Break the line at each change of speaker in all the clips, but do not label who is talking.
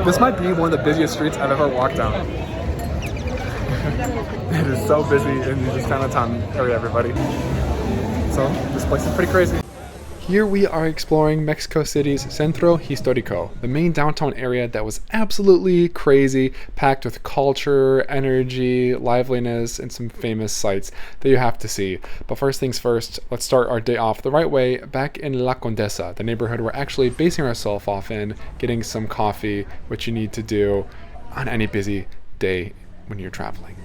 This might be one of the busiest streets I've ever walked down. It is so busy in this Chinatown area, everybody. So this place is pretty crazy. Here we are exploring Mexico City's Centro Historico, the main downtown area that was absolutely crazy, packed with culture, energy, liveliness, and some famous sights that you have to see. But first things first, let's start our day off the right way, back in La Condesa, the neighborhood we're actually basing ourselves off in, getting some coffee, which you need to do on any busy day when you're traveling.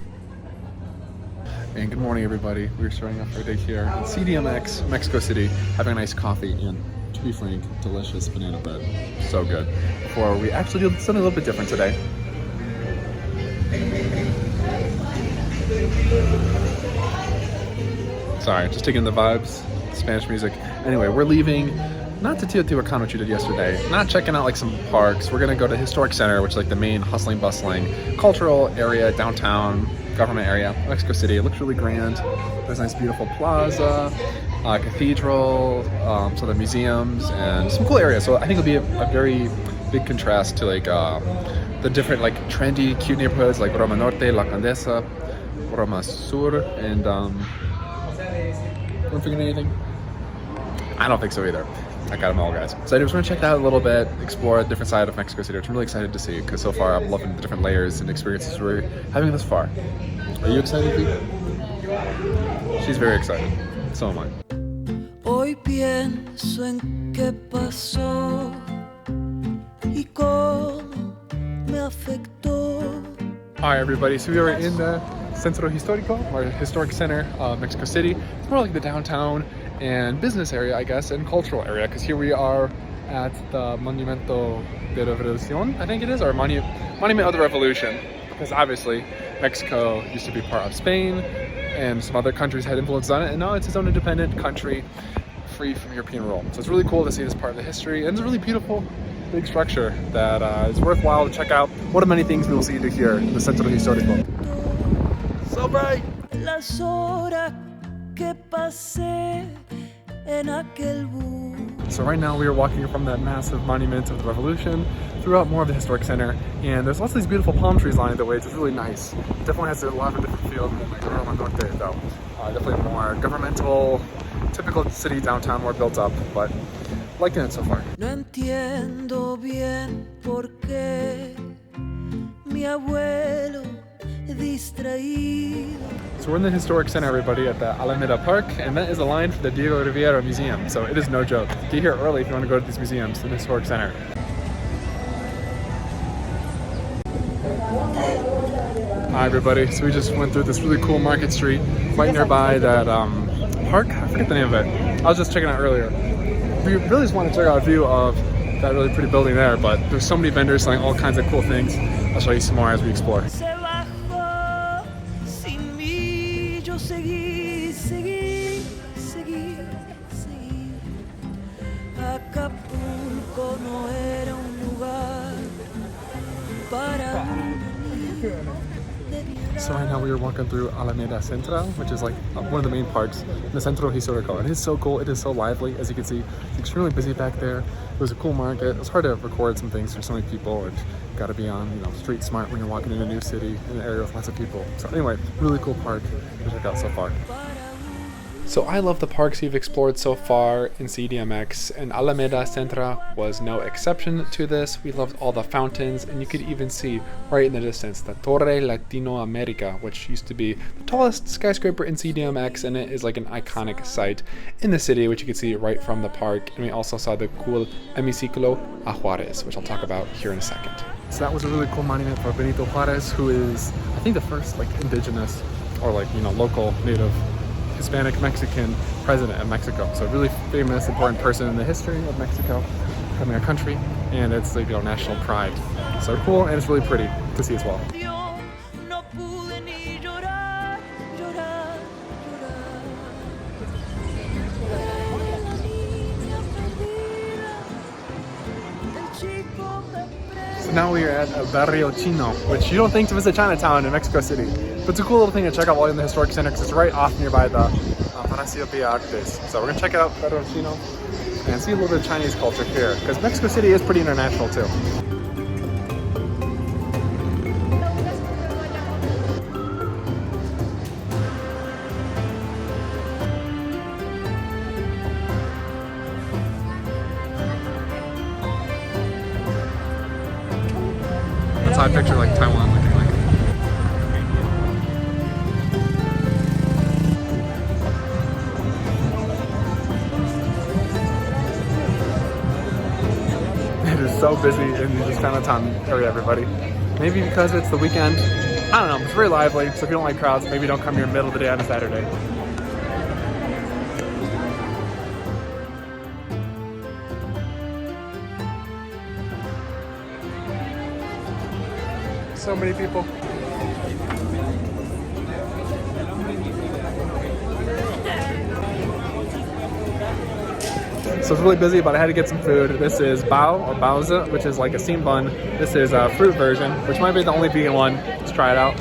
And good morning, everybody. We're starting off our day here in CDMX, Mexico City, having a nice coffee and, to be frank, delicious banana bread. So good. Before we actually do something a little bit different today. Sorry, just taking the vibes, Spanish music. Anyway, we're leaving, not to Teotihuacan, which you did yesterday, not checking out like some parks. We're gonna go to Historic Center, which is like the main hustling, bustling, cultural area, downtown, government area, Mexico City. It looks really grand. There's a nice beautiful plaza, cathedral, some of the museums, and some cool areas. So I think it'll be a very big contrast to like the different like trendy, cute neighborhoods like Roma Norte, La Condesa, Roma Sur, and am I forgetting anything? I don't think so either. I got them all, guys. So I just want to check that out a little bit, explore a different side of Mexico City, which I'm really excited to see, because so far I'm loving the different layers and experiences we're having this far. Are you excited, Pete? She's very excited. So am I. Hoy pienso en qué pasó y cómo me afectó. Hi, everybody. So we are in the Centro Historico, or Historic Center of Mexico City. It's more like the downtown and business area, I guess, and cultural area, because here we are at the Monumento de Revolución, I think it is, or Monument of the Revolution, because obviously Mexico used to be part of Spain and some other countries had influence on it, and now it's its own independent country free from European rule. So it's really cool to see this part of the history, and it's a really beautiful big structure that is worthwhile to check out. One of many things we will see here in the Centro Histórico. So bright! So right now we are walking from that massive monument of the Revolution throughout more of the historic center, and there's lots of these beautiful palm trees lining the way. It's really nice. Definitely has a lot of different feel than like Roma Norte, though. Definitely more governmental, typical city downtown, more built up, but liking it so far. No entiendo bien por qué mi abuelo distraído. So we're in the historic center, everybody, at the Alameda Park, and that is a line for the Diego Rivera Museum. So it is no joke. Get here early if you want to go to these museums in the historic center. Hi, everybody. So we just went through this really cool market street right nearby that park. I forget the name of it. I was just checking it out earlier. We really just want to check out a view of that really pretty building there, but there's so many vendors selling all kinds of cool things. I'll show you some more as we explore. So right now we are walking through Alameda Central, which is like one of the main parks in the Centro Historico. It is so cool, it is so lively, as you can see. It's extremely busy back there. It was a cool market. It was hard to record some things for so many people, and got to be on, street smart when you're walking in a new city, in an area with lots of people. So anyway, really cool park to check out so far. So I love the parks you've explored so far in CDMX, and Alameda Central was no exception to this. We loved all the fountains, and you could even see right in the distance the Torre Latinoamerica, which used to be the tallest skyscraper in CDMX, and it is like an iconic site in the city, which you can see right from the park. And we also saw the cool Hemiciclo a Juarez, which I'll talk about here in a second. So that was a really cool monument for Benito Juarez, who is, I think, the first indigenous or local native Hispanic Mexican president of Mexico. So a really famous, important person in the history of Mexico, becoming a country, and it's national pride. So cool, and it's really pretty to see as well. So now we are at Barrio Chino, which you don't think to visit Chinatown in Mexico City. But it's a cool little thing to check out while you're in the historic center, because it's right off nearby the Palacio de Bellas Artes. So we're going to check out Barrio Chino and see a little bit of Chinese culture here, because Mexico City is pretty international too. That's how I picture like Taiwan looking like. It is so busy in this Chinatown area, everybody. Maybe because it's the weekend. I don't know, it's very lively, so if you don't like crowds, maybe don't come here middle of the day on a Saturday. So many people. So it's really busy, but I had to get some food. This is bao or baozi, which is like a steamed bun. This is a fruit version, which might be the only vegan one. Let's try it out.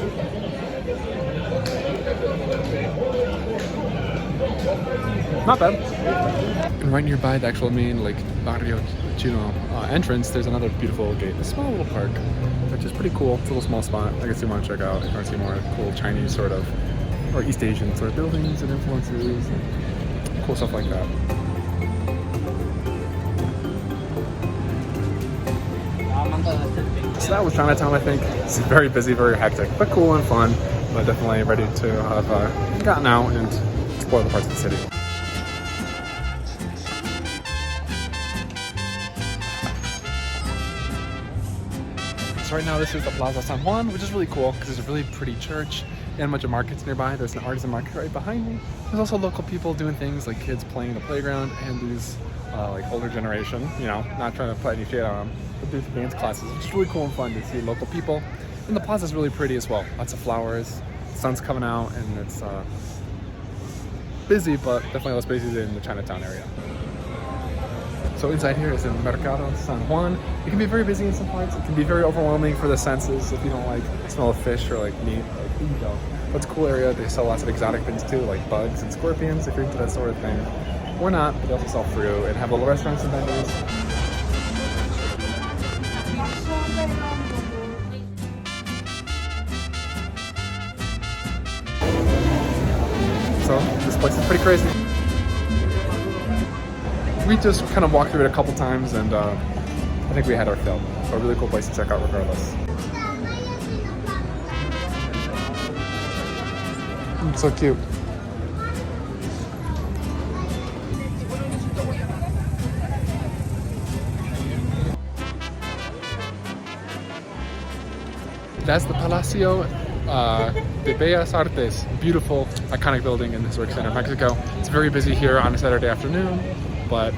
Not bad. And right nearby the actual main like Barrio Chino entrance, there's another beautiful gate, a small little park, which is pretty cool. It's a little small spot. I guess you want to check out if you want to see more cool Chinese sort of, or East Asian sort of buildings and influences and cool stuff like that. So that was Chinatown, I think. It's very busy, very hectic, but cool and fun. But definitely ready to have gotten out and explore the parts of the city. So right now this is the Plaza San Juan, which is really cool because there's a really pretty church and a bunch of markets nearby. There's an artisan market right behind me. There's also local people doing things like kids playing in the playground and these like older generation, you know, not trying to put any shade on them, but do some dance classes. It's really cool and fun to see local people. And the plaza is really pretty as well. Lots of flowers, the sun's coming out, and it's busy, but definitely less busy than the Chinatown area. So inside here is in Mercado San Juan. It can be very busy in some parts. It can be very overwhelming for the senses if you don't like the smell of fish or like meat. Like, you know. But it's a cool area. They sell lots of exotic things too, like bugs and scorpions if you're into that sort of thing. Or not, but they also sell fruit and have little restaurants and vendors. So this place is pretty crazy. We just kind of walked through it a couple times and I think we had our fill. So a really cool place to check out regardless. It's so cute. That's the Palacio de Bellas Artes. Beautiful, iconic building in the historic center of Mexico. It's very busy here on a Saturday afternoon, but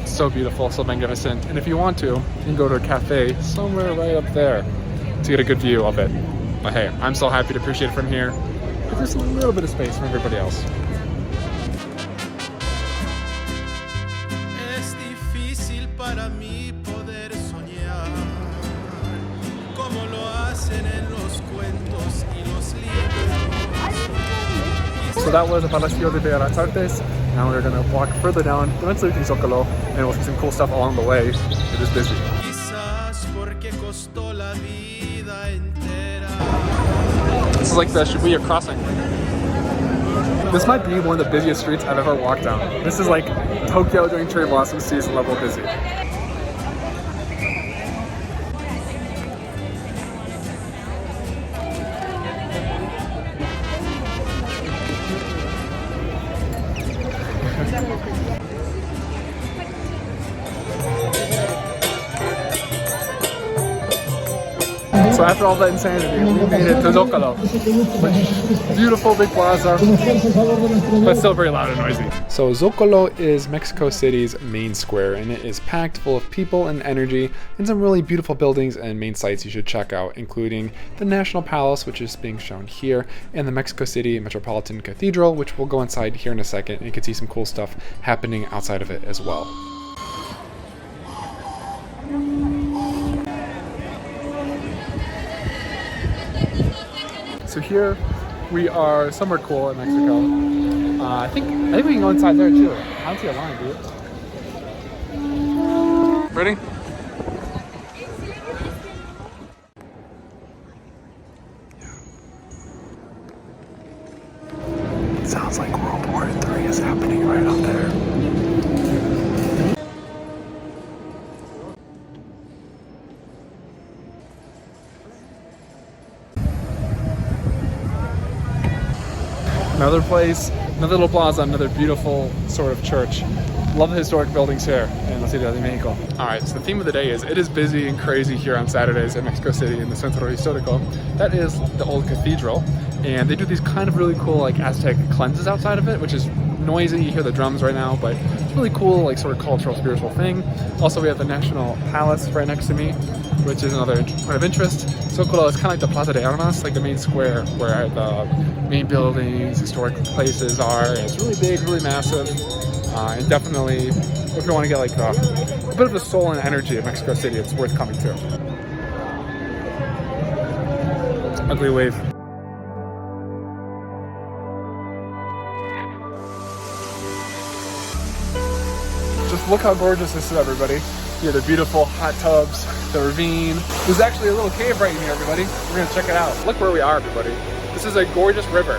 so beautiful, so magnificent. And if you want to, you can go to a cafe somewhere right up there to get a good view of it. But hey, I'm so happy to appreciate it from here. But there's a little bit of space for everybody else. So that was the Palacio de Bellas Artes. Now we're gonna walk further down, eventually to Zocalo, and we'll see some cool stuff along the way. It is busy. This is like the Shibuya crossing. This might be one of the busiest streets I've ever walked down. This is like Tokyo during cherry blossom season level busy. So after all that insanity, we made it to Zocalo. Beautiful big plaza, but still very loud and noisy. So Zocalo is Mexico City's main square, and it is packed full of people and energy, and some really beautiful buildings and main sites you should check out, including the National Palace, which is being shown here, and the Mexico City Metropolitan Cathedral, which we'll go inside here in a second, and you can see some cool stuff happening outside of it as well. So here we are somewhere cool in Mexico. I think we can go inside there too. I don't see a line, dude. Ready? It sounds like World War III is happening right up there. another place, another little plaza, another beautiful sort of church. Love the historic buildings here in La Ciudad de Mexico. All right, so the theme of the day is it is busy and crazy here on Saturdays in Mexico City in the Centro Historico. That is the old cathedral, and they do these kind of really cool like Aztec cleanses outside of it, which is noisy. You hear the drums right now, but it's really cool, like sort of cultural, spiritual thing. Also, we have the National Palace right next to me, which is another point of interest. Zocalo is kind of like the Plaza de Armas, like the main square where the main buildings, historic places are. And it's really big, really massive. And definitely, if you want to get like a bit of the soul and energy of Mexico City, it's worth coming to. Ugly wave. Just look how gorgeous this is, everybody. Yeah, the beautiful hot tubs, the ravine. There's actually a little cave right in here, everybody. We're gonna check it out. Look where we are, everybody. This is a gorgeous river.